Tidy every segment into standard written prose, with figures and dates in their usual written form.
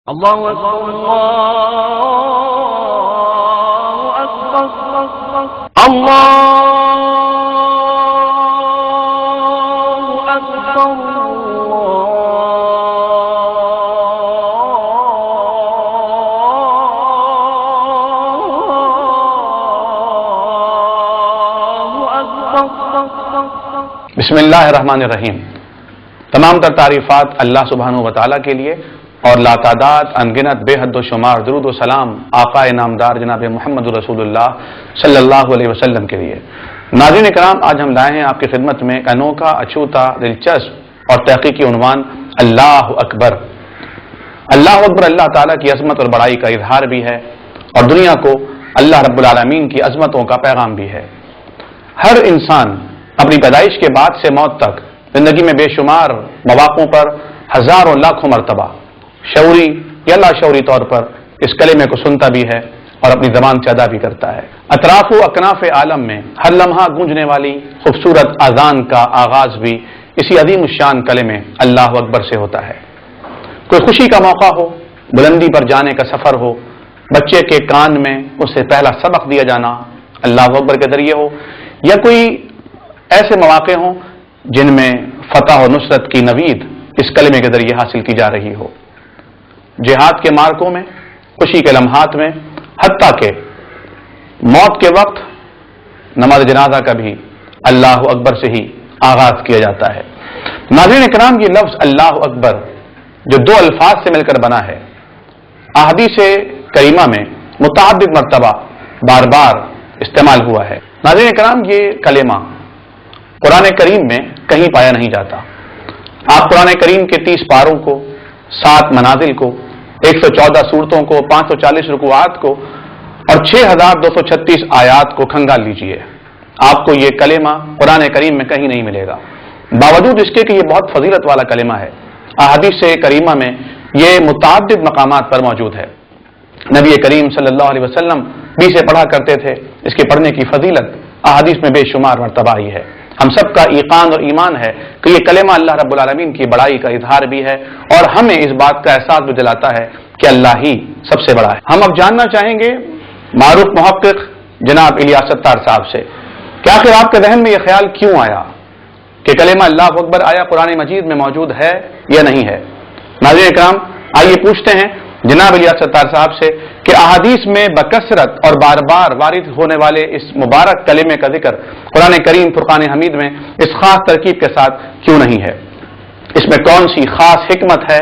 اللہ اکبر اللہ اکبر اللہ اکبر بسم اللہ الرحمن الرحیم۔ تمام تر تعریفات اللہ سبحانہ و تعالیٰ کے لیے اور لاتعداد انگنت بے حد و شمار درود و سلام آقا نامدار جناب محمد رسول اللہ صلی اللہ علیہ وسلم کے لیے۔ ناظرین کرام، آج ہم لائے ہیں آپ کی خدمت میں ایک انوکھا، اچھوتا، دلچسپ اور تحقیقی عنوان اللہ اکبر۔ اللہ اکبر اللہ تعالیٰ کی عظمت اور بڑائی کا اظہار بھی ہے اور دنیا کو اللہ رب العالمین کی عظمتوں کا پیغام بھی ہے۔ ہر انسان اپنی پیدائش کے بعد سے موت تک زندگی میں بے شمار مواقعوں پر ہزاروں لاکھوں مرتبہ شعوری یا لاشعوری طور پر اس کلمے کو سنتا بھی ہے اور اپنی زبان سے ادا بھی کرتا ہے۔ اطراف و اکناف عالم میں ہر لمحہ گونجنے والی خوبصورت اذان کا آغاز بھی اسی عظیم الشان کلمے اللہ اکبر سے ہوتا ہے۔ کوئی خوشی کا موقع ہو، بلندی پر جانے کا سفر ہو، بچے کے کان میں اسے پہلا سبق دیا جانا اللہ اکبر کے ذریعے ہو، یا کوئی ایسے مواقع ہوں جن میں فتح و نصرت کی نوید اس کلمے کے ذریعے حاصل کی جا رہی ہو، جہاد کے مارکوں میں، خوشی کے لمحات میں، حتیٰ کہ موت کے وقت نماز جنازہ کا بھی اللہ اکبر سے ہی آغاز کیا جاتا ہے۔ ناظرین کرام، یہ لفظ اللہ اکبر جو دو الفاظ سے مل کر بنا ہے، احادیث کریمہ میں متعدد مرتبہ بار بار استعمال ہوا ہے۔ ناظرین کرام، یہ کلمہ قرآن کریم میں کہیں پایا نہیں جاتا۔ آپ قرآن کریم کے 30 پاروں کو، 7 منازل کو، 114 سورتوں کو، 540 رکوعات کو اور 6236 آیات کو کھنگال لیجئے، آپ کو یہ کلمہ قرآن کریم میں کہیں نہیں ملے گا، باوجود اس کے کہ یہ بہت فضیلت والا کلمہ ہے۔ احادیث کریمہ میں یہ متعدد مقامات پر موجود ہے۔ نبی کریم صلی اللہ علیہ وسلم بھی اسے پڑھا کرتے تھے۔ اس کے پڑھنے کی فضیلت احادیث میں بے شمار مرتبہ آئی ہے۔ ہم سب کا یقین اور ایمان ہے کہ یہ کلمہ اللہ رب العالمین کی بڑائی کا اظہار بھی ہے اور ہمیں اس بات کا احساس بھی دلاتا ہے کہ اللہ ہی سب سے بڑا ہے۔ ہم اب جاننا چاہیں گے معروف محقق جناب الیاس ستار صاحب سے کہ آخر آپ کے ذہن میں یہ خیال کیوں آیا کہ کلمہ اللہ اکبر آیا قرآن مجید میں موجود ہے یا نہیں ہے؟ ناظرین کرام، آئیے پوچھتے ہیں جناب الیاس ستار صاحب سے کہ احادیث میں بکثرت اور بار بار وارد ہونے والے اس مبارک کلمے کا ذکر قرآن کریم فرقان حمید میں اس خاص ترکیب کے ساتھ کیوں نہیں ہے؟ اس میں کون سی خاص حکمت ہے؟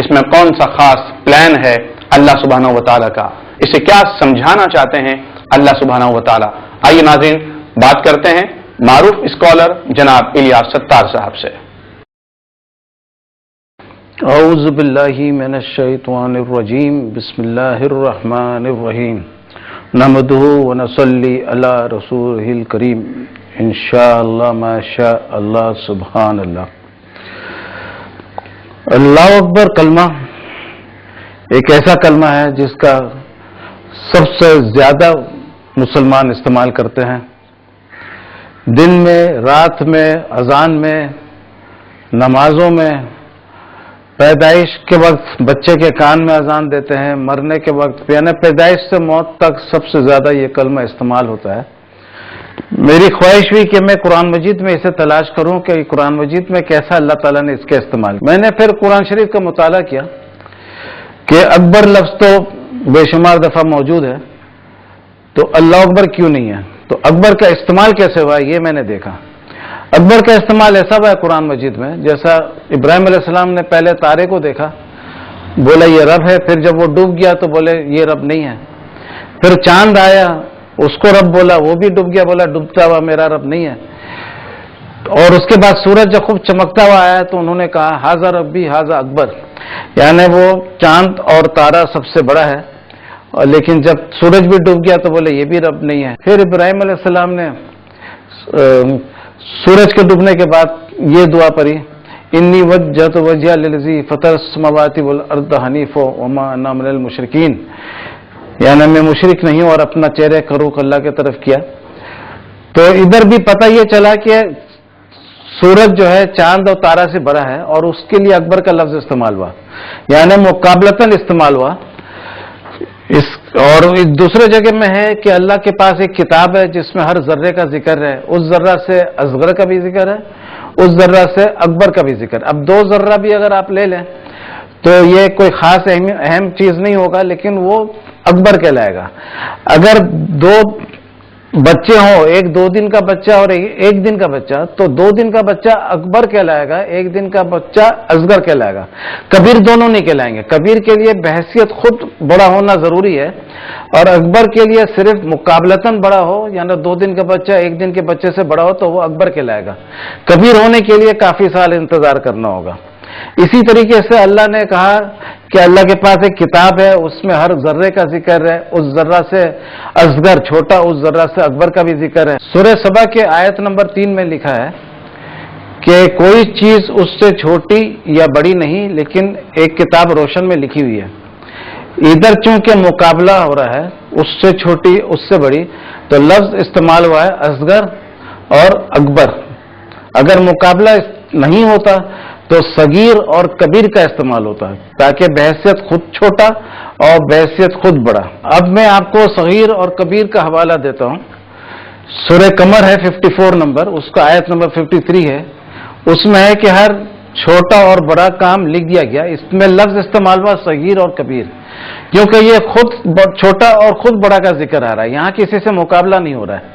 اس میں کون سا خاص پلان ہے اللہ سبحانہ و تعالیٰ کا؟ اسے کیا سمجھانا چاہتے ہیں اللہ سبحانہ و تعالیٰ؟ آئیے ناظرین بات کرتے ہیں معروف اسکالر جناب الیاس ستار صاحب سے۔ اعوذ باللہ من الشیطان الرجیم، بسم اللہ الرحمن الرحیم، نحمدہ ونصلی علی رسولہ الکریم، انشاءاللہ ما شاء اللہ سبحان اللہ۔ اللہ اکبر کلمہ ایک ایسا کلمہ ہے جس کا سب سے زیادہ مسلمان استعمال کرتے ہیں۔ دن میں، رات میں، اذان میں، نمازوں میں، پیدائش کے وقت بچے کے کان میں اذان دیتے ہیں، مرنے کے وقت، یعنی پیدائش سے موت تک سب سے زیادہ یہ کلمہ استعمال ہوتا ہے۔ میری خواہش ہوئی کہ میں قرآن مجید میں اسے تلاش کروں کہ قرآن مجید میں کیسا اللہ تعالیٰ نے اس کا استعمال۔ میں نے پھر قرآن شریف کا مطالعہ کیا کہ اکبر لفظ تو بے شمار دفعہ موجود ہے، تو اللہ اکبر کیوں نہیں ہے؟ تو اکبر کا استعمال کیسے ہوا یہ میں نے دیکھا۔ اکبر کا استعمال ایسا ہوا ہے قرآن مجید میں، جیسا ابراہیم علیہ السلام نے پہلے تارے کو دیکھا، بولا یہ رب ہے، پھر جب وہ ڈوب گیا تو بولے یہ رب نہیں ہے۔ پھر چاند آیا، اس کو رب بولا، وہ بھی ڈوب گیا، بولا ڈوبتا ہوا میرا رب نہیں ہے۔ اور اس کے بعد سورج جب خوب چمکتا ہوا آیا تو انہوں نے کہا ہاذا ربی ہاذا اکبر، یعنی وہ چاند اور تارا سب سے بڑا ہے، لیکن جب سورج بھی ڈوب گیا تو بولے یہ بھی رب نہیں ہے۔ پھر ابراہیم علیہ السلام نے سورج کے ڈوبنے کے بعد یہ دعا پڑھی، انی وجہت وجہی للذی فطر السماوات والارض حنیفا وما انا من المشرکین، یعنی میں مشرک نہیں ہوں اور اپنا چہرہ خروخ اللہ کی طرف کیا۔ تو ادھر بھی پتہ یہ چلا کہ सूरज जो है चांद और तारा से बड़ा है और उसके लिए अकबर का लफ्ज इस्तेमाल हुआ, यानी मुकाबलतन इस्तेमाल हुआ। और इस दूसरे जगह में है कि अल्लाह के पास एक किताब है जिसमें हर जर्रे का जिक्र है, उस जर्रा से असगर का भी जिक्र है, उस जर्रा से अकबर का भी जिक्र। अब दो जर्रा भी अगर आप ले लें तो ये कोई खास अहम चीज नहीं होगा, लेकिन वो अकबर कहलाएगा। अगर दो बच्चे हों, एक 2 दिन का बच्चा और एक दिन का बच्चा, तो 2 दिन का बच्चा अकबर कहलाएगा, 1 दिन का बच्चा असगर कहलाएगा। कबीर दोनों नहीं कहलाएंगे। कबीर के लिए बहसियत खुद बड़ा होना जरूरी है और अकबर के लिए सिर्फ मुकाबलतन बड़ा हो, यानी 2 दिन का बच्चा 1 दिन के बच्चे से बड़ा हो तो वो अकबर कहलाएगा। कबीर होने के लिए काफी साल इंतजार करना होगा। इसी तरीके से अल्लाह ने कहा कि अल्लाह के पास एक किताब है, उसमें हर जर्रे का जिक्र है, उस जर्रा से असगर छोटा, उस जर्रा से अकबर का भी जिक्र है। सूरह सबा के आयत नंबर 3 में लिखा है कि कोई चीज उससे छोटी या बड़ी नहीं, लेकिन एक किताब रोशन में लिखी हुई है। इधर चूंकि मुकाबला हो रहा है, उससे छोटी उससे बड़ी, तो लफ्ज इस्तेमाल हुआ है असगर और अकबर। अगर मुकाबला नहीं होता तो सगीर और कबीर का इस्तेमाल होता है, ताकि बहसियत खुद छोटा और बहसियत खुद बड़ा। अब मैं आपको सगीर और कबीर का हवाला देता हूं। सूरह कमर है 54 नंबर, उसका आयत नंबर 53 है। उसमें है कि हर छोटा और बड़ा काम लिख दिया गया। इसमें लफ्ज इस्तेमाल हुआ सगीर और कबीर, क्योंकि ये खुद छोटा और खुद बड़ा का जिक्र आ रहा है, यहां किसी से मुकाबला नहीं हो रहा है।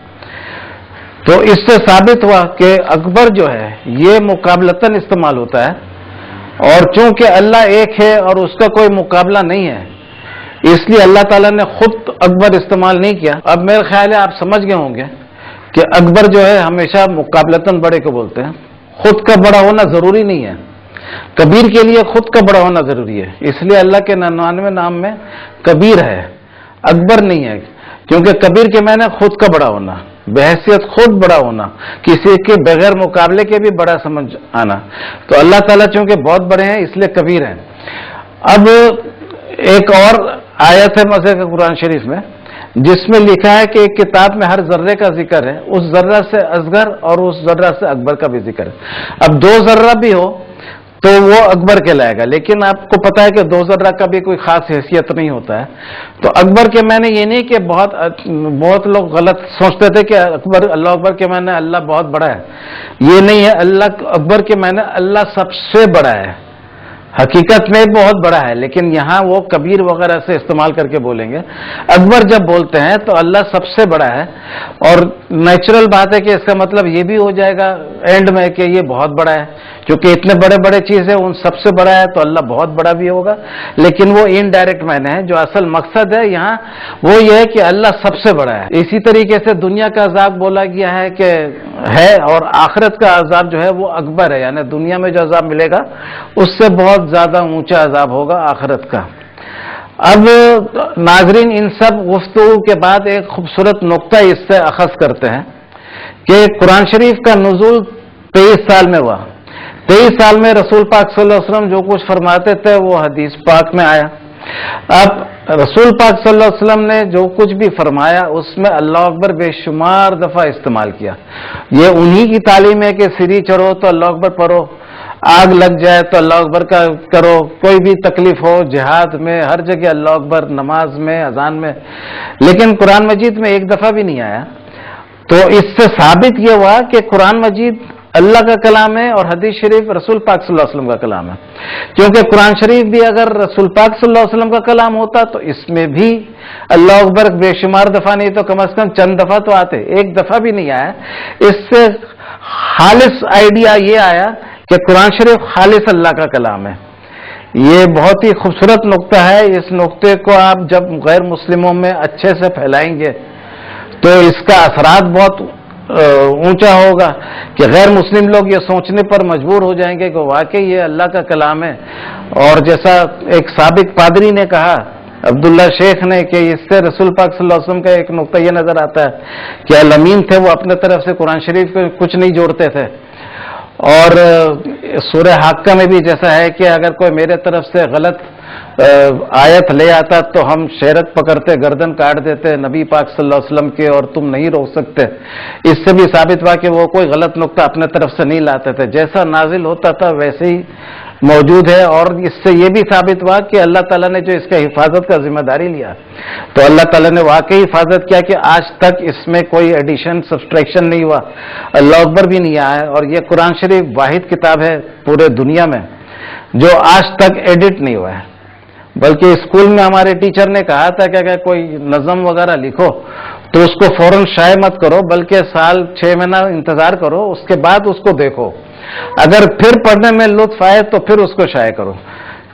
तो इससे साबित हुआ कि अकबर जो है ये मुकाबलतन इस्तेमाल होता है, और चूंकि अल्लाह एक है और उसका कोई मुकाबला नहीं है, इसलिए अल्लाह ताला ने खुद अकबर इस्तेमाल नहीं किया। अब मेरा ख्याल है आप समझ गए होंगे कि अकबर जो है हमेशा मुकाबलतन बड़े को बोलते हैं, खुद का बड़ा होना जरूरी नहीं है। कबीर के लिए खुद का बड़ा होना जरूरी है, इसलिए अल्लाह के 99 नाम में कबीर है, अकबर नहीं है। क्योंकि कबीर के मैंने खुद का बड़ा होना, बहसियत खुद बड़ा होना, किसी के बगैर मुकाबले के भी बड़ा समझ आना। तो अल्लाह ताला चूंकि बहुत बड़े हैं इसलिए कबीर हैं। अब एक और आयत है मज़े का कुरान शरीफ में, जिसमें लिखा है कि एक किताब में हर जर्रे का जिक्र है, उस जर्रा से असगर और उस जर्रा से अकबर का भी जिक्र है। अब 2 जर्रा भी हो तो वो अकबर कहलाएगा, लेकिन आपको पता है कि 2 जर्रा का भी कोई खास हैसियत नहीं होता है। तो अकबर के मैंने ये नहीं कि बहुत लोग गलत सोचते थे कि अकबर अल्लाह अकबर के मैंने अल्लाह बहुत बड़ा है, ये नहीं है। अल्लाह अकबर के मैंने अल्लाह सबसे बड़ा है, हकीकत में बहुत बड़ा है, लेकिन यहां वो कबीर वगैरह से इस्तेमाल करके बोलेंगे। अकबर जब बोलते हैं तो अल्लाह सबसे बड़ा है, और नेचुरल बात है कि इसका मतलब ये भी हो जाएगा एंड में कि ये बहुत बड़ा है, क्योंकि इतने बड़े बड़े चीज है उन सबसे बड़ा है तो अल्लाह बहुत बड़ा भी होगा। लेकिन वो इनडायरेक्ट मायने है, जो असल मकसद है यहाँ वो ये है कि अल्लाह सबसे बड़ा है। इसी तरीके से दुनिया का अजाब बोला गया है कि है, और आखिरत का अजाब जो है वो अकबर है, यानी दुनिया में जो अजाब मिलेगा उससे बहुत ज्यादा ऊंचा अजाब होगा आखिरत का। अब नाजरीन, इन सब गुफ्तगू के बाद एक खूबसूरत नुक्ता इससे अखज़ करते हैं कि कुरान शरीफ का नुज़ूल 23 साल में हुआ। 23 साल में रसूल पाक सल्लल्लाहु अलैहि वसल्लम जो कुछ फरमाते थे वो हदीस पाक में आया। अब रसूल पाक सल्लल्लाहु अलैहि वसल्लम ने जो कुछ भी फरमाया उसमें अल्लाह अकबर बेशुमार दफा इस्तेमाल किया। ये उन्हीं की तालीम है कि सीढ़ी चढ़ो तो अल्लाह अकबर पढ़ो, आग लग जाए तो अल्लाह अकबर का करो, कोई भी तकलीफ हो जिहाद में हर जगह अल्लाह अकबर, नमाज में, अजान में। लेकिन कुरान मजीद में एक दफा भी नहीं आया। तो इससे साबित यह हुआ कि कुरान मजीद अल्लाह का कलाम है और हदीस शरीफ रसूल पाक सल्लल्लाहु अलैहि वसल्लम का कलाम है। क्योंकि कुरान शरीफ भी अगर रसूल पाक सल्लल्लाहु अलैहि वसल्लम का कलाम होता तो इसमें भी अल्लाह अकबर बेशुमार दफा नहीं तो कम से कम चंद दफा तो आते, एक दफा भी नहीं आया। इससे खालिस आइडिया ये आया कि कुरान शरीफ खालिस अल्लाह का कलाम है। ये बहुत ही खूबसूरत नुक्ता है। इस नुक्ते को आप जब गैर मुस्लिमों में अच्छे से फैलाएंगे तो इसका असरात बहुत ऊंचा होगा कि गैर मुस्लिम लोग ये सोचने पर मजबूर हो जाएंगे कि वाकई ये अल्लाह का कलाम है। और जैसा एक साबिक पादरी ने कहा, अब्दुल्ला शेख ने, कि इससे रसूल पाक सल्लल्लाहु अलैहि वसल्लम का एक नुक्ता ये नजर आता है कि अल अमीन थे, वो अपने तरफ से कुरान शरीफ को कुछ नहीं जोड़ते थे। और सूरह हाक्का में भी जैसा है कि अगर कोई मेरे तरफ से गलत आयत ले आता तो हम शेरत पकड़ते, गर्दन काट देते नबी पाक सल्लल्लाहु अलैहि वसल्लम के, और तुम नहीं रोक सकते। इससे भी साबित हुआ कि वो कोई गलत नुक्ता अपने तरफ से नहीं लाते थे, जैसा नाजिल होता था वैसे ही मौजूद है। और इससे ये भी साबित हुआ कि अल्लाह ताला ने जो इसका हिफाजत का जिम्मेदारी लिया, तो अल्लाह ताला ने वाकई हिफाजत किया कि आज तक इसमें कोई एडिशन सब्सट्रैक्शन नहीं हुआ, अल्लाह अकबर भी नहीं आया है। और ये कुरान शरीफ वाहिद किताब है पूरे दुनिया में जो आज तक एडिट नहीं हुआ है। बल्कि स्कूल में हमारे टीचर ने कहा था कि अगर कोई नज़म वगैरह लिखो तो उसको फौरन शाये मत करो, बल्कि साल 6 महीना इंतजार करो, उसके बाद उसको देखो, अगर फिर पढ़ने में लुत्फ आए तो फिर उसको शाये करो।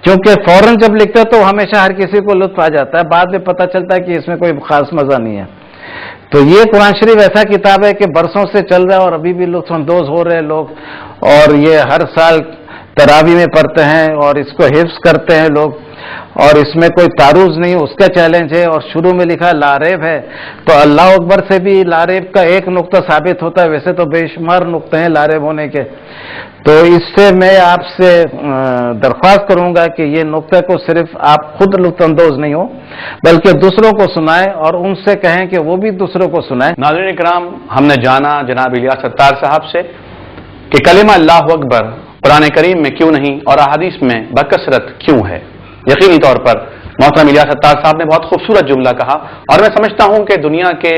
क्योंकि फौरन जब लिखते तो हमेशा हर किसी को लुत्फ आ जाता है, बाद में पता चलता है कि इसमें कोई खास मजा नहीं है। तो ये कुरान शरीफ ऐसा किताब है कि बरसों से चल रहा है और अभी भी लुत्फअंदोज हो रहे हैं लोग, और ये हर साल तरावी में पढ़ते हैं और इसको हिफ्ज करते हैं लोग, और इसमें कोई तारुज नहीं, उसका चैलेंज है। और शुरू में लिखा लारेब है, तो अल्लाह अकबर से भी लारेब का एक नुक्ता साबित होता है, वैसे तो बेशुमार नुक्ते हैं लारेब होने के। तो इससे मैं आपसे दरख्वास्त करूंगा कि ये नुक्ते को सिर्फ आप खुद लुत्फअंदोज नहीं हो, बल्कि दूसरों को सुनाएं और उनसे कहें कि वो भी दूसरों को सुनाएं। नाज़रीन इकराम, हमने जाना जनाब इलियास सत्तार साहब से कि कलिमा अल्लाहु अकबर कुरान करीम में क्यों नहीं और अहादीस में बकसरत क्यों है। यकीनी तौर पर मोहतरम इलियास सत्तार साहब ने बहुत खूबसूरत जुमला कहा, और मैं समझता हूं कि दुनिया के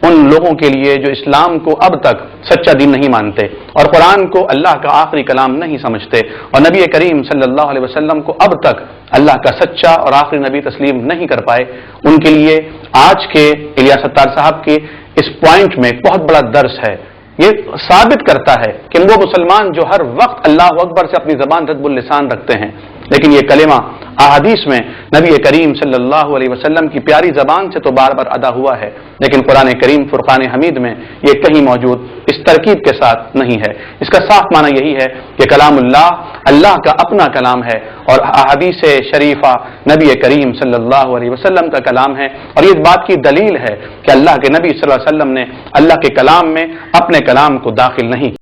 उन लोगों के लिए जो इस्लाम को अब तक सच्चा दीन नहीं मानते और कुरान को अल्लाह का आखिरी कलाम नहीं समझते और नबी करीम सल्लल्लाहु अलैहि वसल्लम को अब तक अल्लाह का सच्चा और आखिरी नबी तस्लीम नहीं कर पाए, उनके लिए आज के इलियास सत्तार साहब के इस पॉइंट में बहुत बड़ा दर्स है। ये साबित करता है कि वो मुसलमान जो हर वक्त अल्लाह अकबर से अपनी जबान रद्बुल लिसान रखते हैं, लेकिन ये कलिमा अहादीस में नबी करीम सल्लल्लाहु अलैहि वसल्लम की प्यारी जबान से तो बार बार अदा हुआ है, लेकिन कुरान करीम फुरकान हमीद में ये कहीं मौजूद इस तरकीब के साथ नहीं है। इसका साफ माना यही है कि कलामुल्लाह अल्लाह का अपना कलाम है और अहादीस शरीफा नबी करीम सल्लल्लाहु अलैहि वसल्लम का कलाम है। और ये इस बात की दलील है कि अल्लाह के नबी सल्लल्लाहु अलैहि वसल्लम ने अल्लाह के कलाम में अपने कलाम को दाखिल नहीं